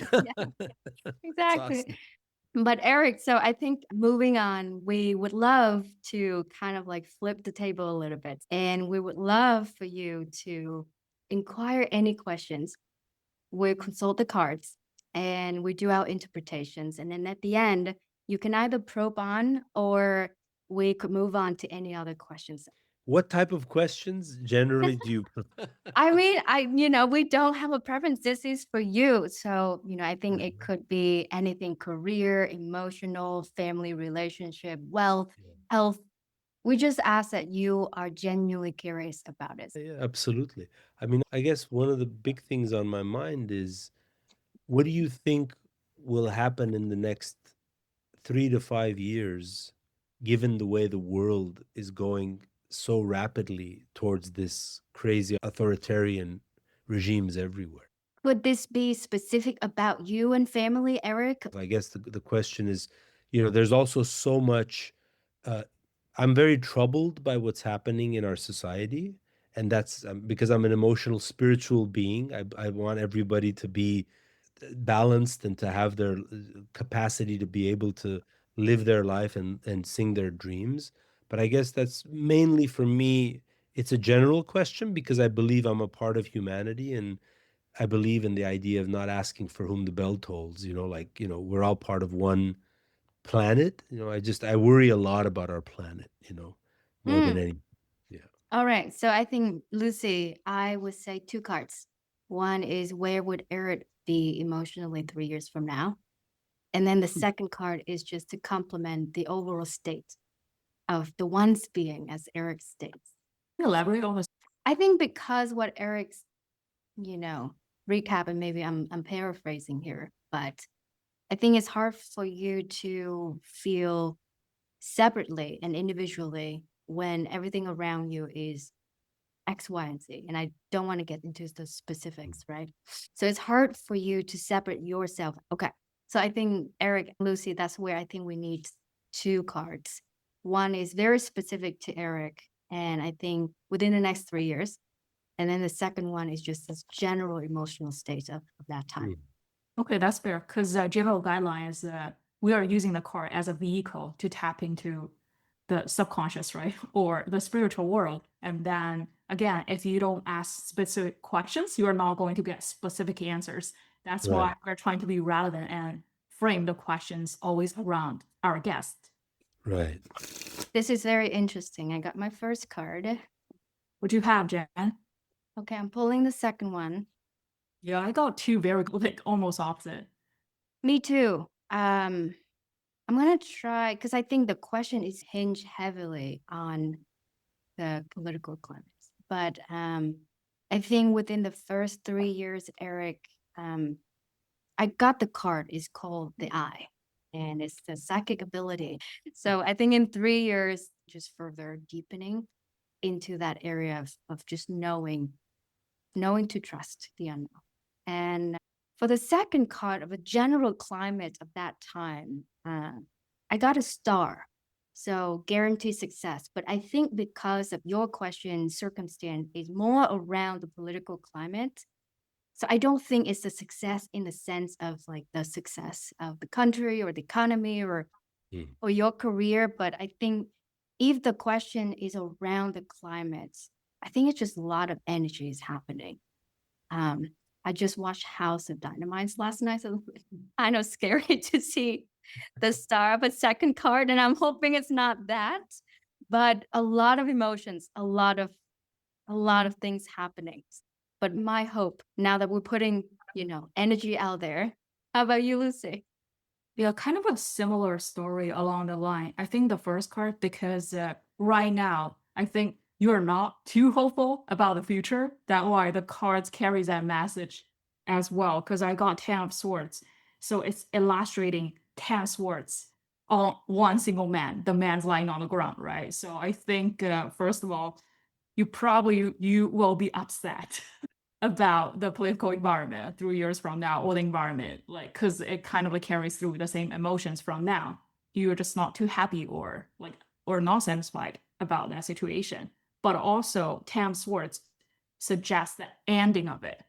That's exactly. awesome. But Eric, so I think moving on, we would love to kind of like flip the table a little bit. And we would love for you to inquire any questions. We consult the cards and we do our interpretations. And then at the end, you can either probe on or we could move on to any other questions. What type of questions generally do you? I mean, we don't have a preference. This is for you. So, I think it could be anything career, emotional, family relationship, wealth, Yeah. health. We just ask that you are genuinely curious about it. Yeah, absolutely. I mean, I guess one of the big things on my mind is what do you think will happen in the next 3 to 5 years, given the way the world is going so rapidly towards this crazy authoritarian regimes everywhere? Could this be specific about you and family, Eric? I guess the question is, there's also so much. Uh, I'm very troubled by what's happening in our society. And that's because I'm an emotional, spiritual being. I want everybody to be balanced and to have their capacity to be able to live their life and sing their dreams. But I guess that's mainly for me, it's a general question because I believe I'm a part of humanity and I believe in the idea of not asking for whom the bell tolls, like, we're all part of one planet. I worry a lot about our planet, more than Hmm. any. Yeah. All right. So I think, Lucy, I would say two cards. One is where would Eric be emotionally 3 years from now? And then the second card is just to complement the overall state of the one's being, as Eric states. Elaborate on this. I think because what Eric's, recap, and maybe I'm paraphrasing here, but I think it's hard for you to feel separately and individually when everything around you is X, Y, and Z. And I don't want to get into the specifics, right? So it's hard for you to separate yourself. Okay. So I think Eric, Lucy, that's where I think we need two cards. One is very specific to Eric, and I think within the next 3 years. And then the second one is just this general emotional state of that time. Okay, that's fair. Because general guideline is that we are using the card as a vehicle to tap into the subconscious, right? Or the spiritual world. And then again, if you don't ask specific questions, you are not going to get specific answers. That's Right. why we're trying to be relevant and frame the questions always around our guest. Right. This is very interesting. I got my first card. What do you have, Jen? Okay, I'm pulling the second one. Yeah, I got two very like almost opposite. Me too. I'm gonna try because I think the question is hinged heavily on the political climate. But I think within the first 3 years, Eric, I got the card is called the Eye, and it's the psychic ability. So I think in 3 years, just further deepening into that area of just knowing to trust the unknown. And for the second card of a general climate of that time, I got a star. So guaranteed success. But I think because of your question, circumstance is more around the political climate. So I don't think it's a success in the sense of like the success of the country or the economy or Mm. or your career, but I think if the question is around the climate, I think it's just a lot of energy is happening. I just watched House of Dynamite last night, so it's kind of scary to see the star of a second card, and I'm hoping it's not that. But a lot of emotions, a lot of things happening. But my hope now that we're putting, energy out there. How about you, Lucy? Yeah, kind of a similar story along the line. I think the first card, because right now, I think you're not too hopeful about the future. That's why the cards carries that message as well. Because I got 10 of swords. So it's illustrating 10 swords on one single man. The man's lying on the ground, right? So I think, first of all, you will be upset about the political environment 3 years from now, or the environment, like, because it kind of like carries through the same emotions from now. You're just not too happy or not satisfied about that situation. But also, Tam Swords suggests the ending of it.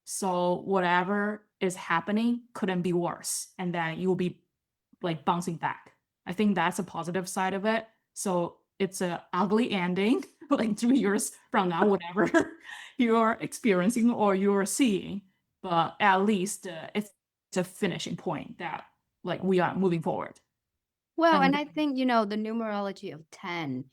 So whatever is happening couldn't be worse, and then you'll be like bouncing back. I think that's a positive side of it. So it's a ugly ending, like 3 years from now, whatever you're experiencing or you're seeing, but at least it's a finishing point that like we are moving forward. Well, And and I think, the numerology of 10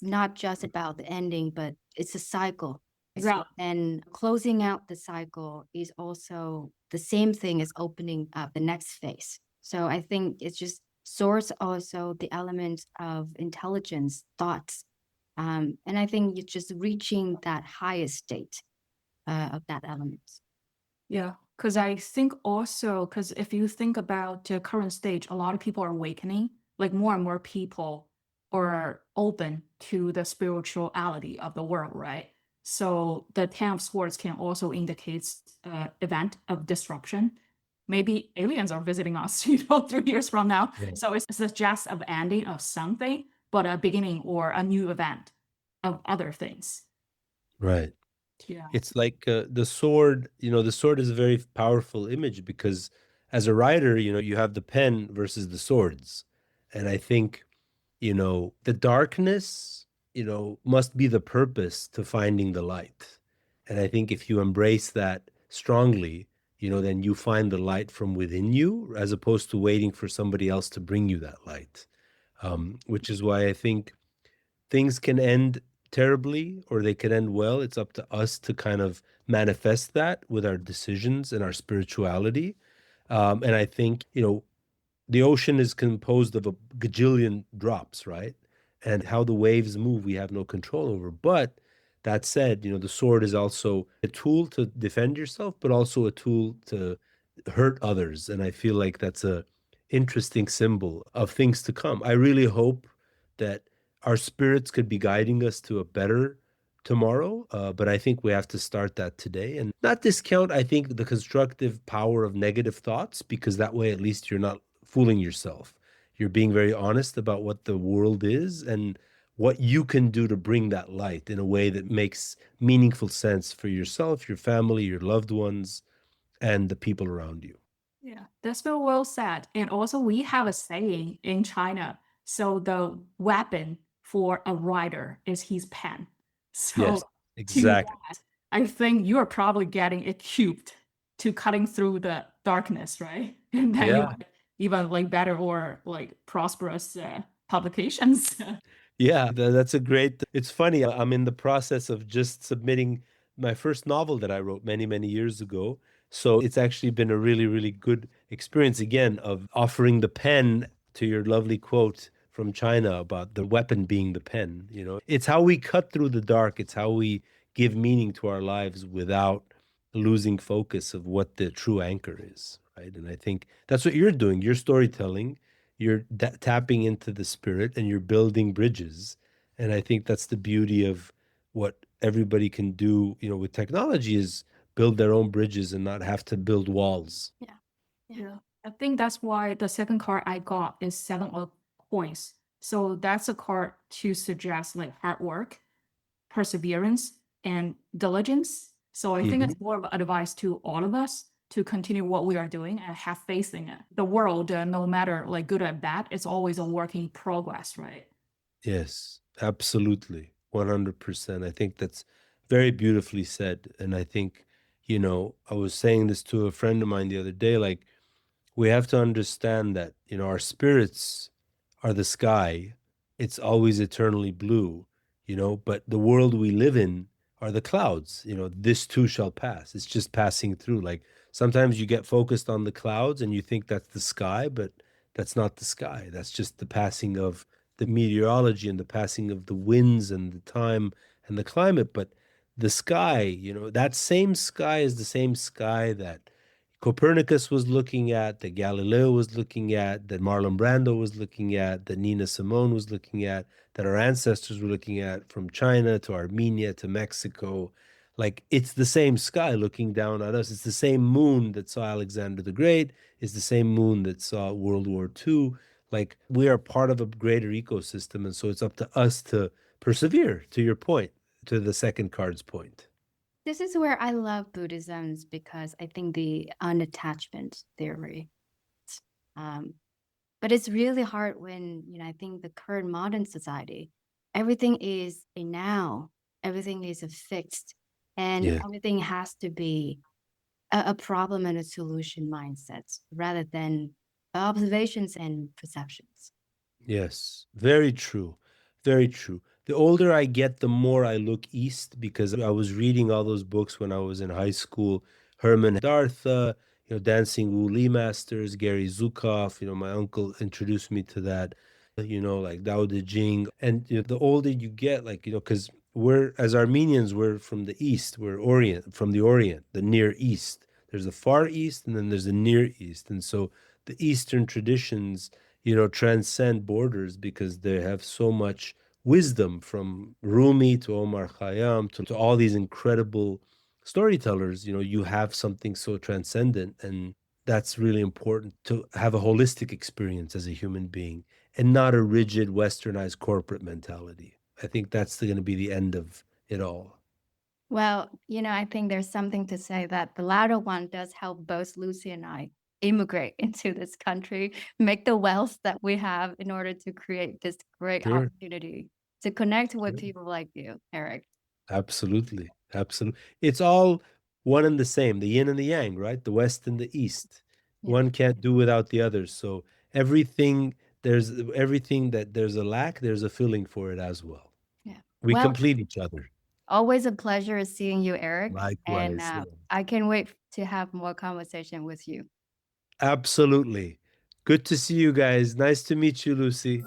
is not just about the ending, but it's a cycle. exactly, And closing out the cycle is also the same thing as opening up the next phase. So I think it's just source also the element of intelligence, thoughts. And I think it's just reaching that highest state of that element. yeah, because I think also, because if you think about the current stage, a lot of people are awakening, like more and more people are open to the spirituality of the world, right? So the Ten of Swords can also indicate event of disruption. Maybe aliens are visiting us, 3 years from now. Right. So it's just an ending of something, but a beginning or a new event of other things. Right. Yeah. It's like the sword, the sword is a very powerful image because as a writer, you have the pen versus the swords. And I think, the darkness, must be the purpose to finding the light. And I think if you embrace that strongly, then you find the light from within you as opposed to waiting for somebody else to bring you that light. Which is why I think things can end terribly or they can end well. It's up to us to kind of manifest that with our decisions and our spirituality. And I think, the ocean is composed of a gajillion drops, right? And how the waves move, we have no control over. But that said, the sword is also a tool to defend yourself, but also a tool to hurt others. And I feel like that's a interesting symbol of things to come. I really hope that our spirits could be guiding us to a better tomorrow, but I think we have to start that today and not discount, I think, the constructive power of negative thoughts, because that way at least you're not fooling yourself. You're being very honest about what the world is and what you can do to bring that light in a way that makes meaningful sense for yourself, your family, your loved ones, and the people around you. Yeah, that's very well said. And also, we have a saying in China. So the weapon for a writer is his pen. Yes, So to exactly. that, I think you are probably getting equipped to cutting through the darkness, right? And then you Yeah. get even like better or like prosperous publications. Yeah, that's a great. It's funny. I'm in the process of just submitting my first novel that I wrote many, many years ago. So it's actually been a really, really good experience again of offering the pen to your lovely quote from China about the weapon being the pen. It's how we cut through the dark. It's how we give meaning to our lives without losing focus of what the true anchor is, right? And I think that's what you're doing. You're storytelling, you're tapping into the spirit and you're building bridges. And I think that's the beauty of what everybody can do, with technology, is build their own bridges and not have to build walls. Yeah. Yeah, I think that's why the second card I got is Seven of Coins. So that's a card to suggest like hard work, perseverance, and diligence. So I think Mhm. it's more of advice to all of us to continue what we are doing and have faith in it. The world, no matter like good or bad, it's always a work in progress, right? Yes, absolutely. 100%. I think that's very beautifully said. And I think, I was saying this to a friend of mine the other day, like, we have to understand that, our spirits are the sky. It's always eternally blue, but the world we live in are the clouds. This too shall pass. It's just passing through. Like sometimes you get focused on the clouds and you think that's the sky, but that's not the sky. That's just the passing of the meteorology and the passing of the winds and the time and the climate. But the sky, that same sky is the same sky that Copernicus was looking at, that Galileo was looking at, that Marlon Brando was looking at, that Nina Simone was looking at, that our ancestors were looking at, from China to Armenia to Mexico. Like it's the same sky looking down at us. It's the same moon that saw Alexander the Great. It's the same moon that saw World War II. Like we are part of a greater ecosystem. And so it's up to us to persevere, to your point, to the second card's point. This is where I love Buddhism because I think the unattachment theory. But it's really hard when, I think the current modern society, everything is a now, everything is a fixed, and Yeah. everything has to be a problem and a solution mindset rather than observations and perceptions. Yes, very true. Very true. The older I get, the more I look east because I was reading all those books when I was in high school. Herman Dartha, Dancing Wu Lee Masters, Gary Zukav, my uncle introduced me to that, like Dao De Jing. And the older you get, like, because we're, as Armenians, we're from the East, we're from the Orient, the Near East. There's the Far East and then there's the Near East. And so the Eastern traditions transcend borders because they have so much wisdom from Rumi to Omar Khayyam to all these incredible storytellers. You have something so transcendent, and that's really important to have a holistic experience as a human being and not a rigid westernized corporate mentality. I think that's going to be the end of it all. Well, I think there's something to say that the latter one does help both Lucy and I immigrate into this country, make the wealth that we have in order to create this great Sure. opportunity to connect with Sure. people like you, Eric. Absolutely. Absolutely. It's all one and the same, the yin and the yang, right? The West and the East. Yeah. One can't do without the other. So everything that there's a lack, there's a filling for it as well. Yeah. We Well, complete each other. always a pleasure seeing you, Eric. And Likewise. Yeah. I can't wait to have more conversation with you. Absolutely. Good to see you guys. Nice to meet you, Lucy.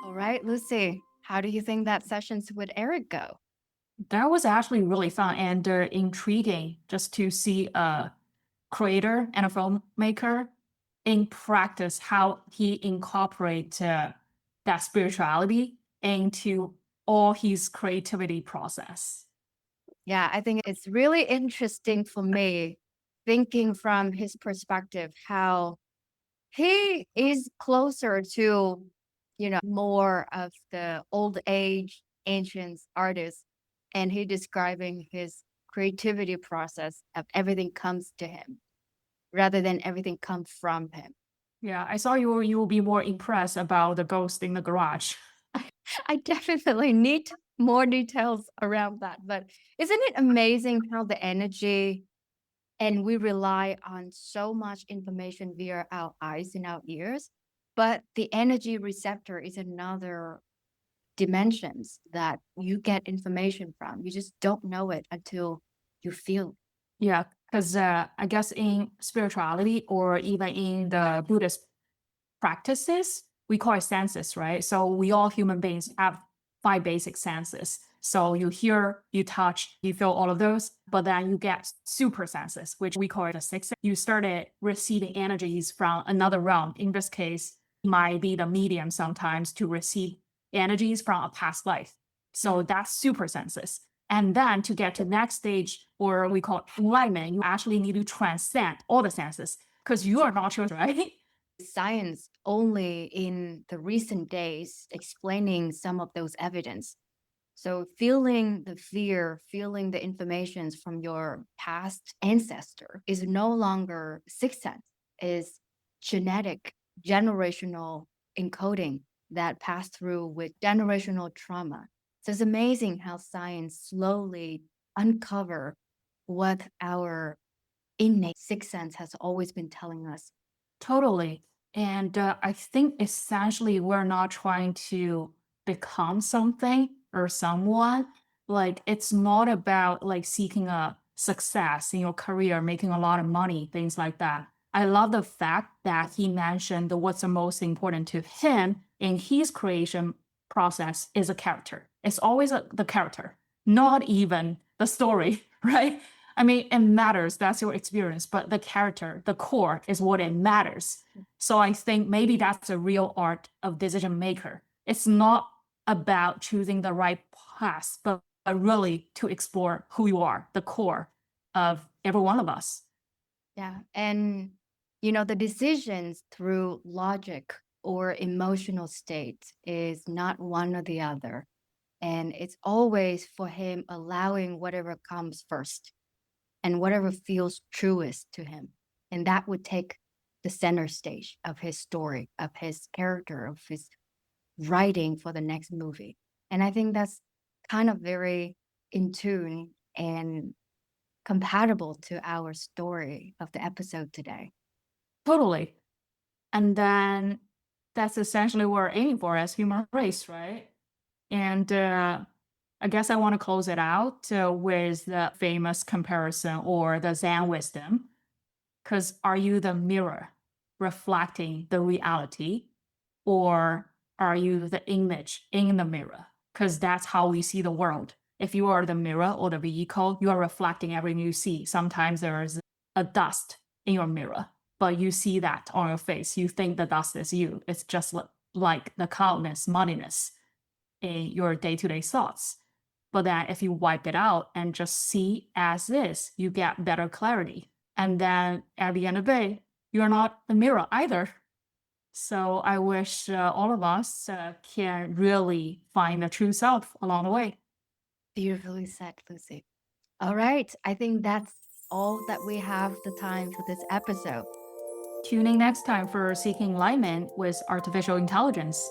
All right, Lucy, how do you think that sessions with Eric go? That was actually really fun and intriguing just to see a creator and a filmmaker in practice how he incorporate that spirituality into all his creativity process. Yeah, I think it's really interesting for me thinking from his perspective how he is closer to, more of the old age ancient artists, and he describing his creativity process of everything comes to him rather than everything comes from him. Yeah, I saw you will be more impressed about the ghost in the garage. I definitely need more details around that. But isn't it amazing how the energy and we rely on so much information via our eyes and our ears, but the energy receptor is another dimensions that you get information from. You just don't know it until you feel it. Yeah, because I guess in spirituality or even in the Buddhist practices, we call it senses, right? So we all human beings have five basic senses. So you hear, you touch, you feel all of those, but then you get super senses, which we call it the sixth. You started receiving energies from another realm. In this case, might be the medium sometimes to receive energies from a past life. So that's super senses. And then to get to the next stage, or we call it enlightenment, you actually need to transcend all the senses because you are not yours, right? Science only in the recent days explaining some of those evidence. So feeling the fear, feeling the informations from your past ancestor is no longer sixth sense, is genetic, generational encoding that pass through with generational trauma. So it's amazing how science slowly uncover what our innate sixth sense has always been telling us. Totally. And I think essentially we're not trying to become something or someone. Like it's not about like seeking a success in your career, making a lot of money, things like that. I love the fact that he mentioned that what's the most important to him in his creation process is a character. It's always the character, not even the story, right? I mean, it matters. That's your experience, but the character, the core is what it matters. So I think maybe that's a real art of decision maker. It's not about choosing the right path, but really to explore who you are, the core of every one of us. Yeah. And, the decisions through logic or emotional state is not one or the other. And it's always for him allowing whatever comes first and whatever feels truest to him. And that would take the center stage of his story, of his character, of his writing for the next movie. And I think that's kind of very in tune and compatible to our story of the episode today. Totally. And then that's essentially what we're aiming for as human race, right? And I guess I want to close it out with the famous comparison or the Zen wisdom. Because are you the mirror reflecting the reality, or are you the image in the mirror? Because that's how we see the world. If you are the mirror or the vehicle, you are reflecting everything you see. Sometimes there's a dust in your mirror, but you see that on your face. You think the dust is you. It's just like the cloudness, muddiness in your day-to-day thoughts. But then if you wipe it out and just see as is, you get better clarity. And then at the end of the day, you're not the mirror either. So I wish all of us can really find the true self along the way. Beautifully said, Lucy. All right. I think that's all that we have the time for this episode. Tune in next time for Seeking Enlightenment with Artificial Intelligence.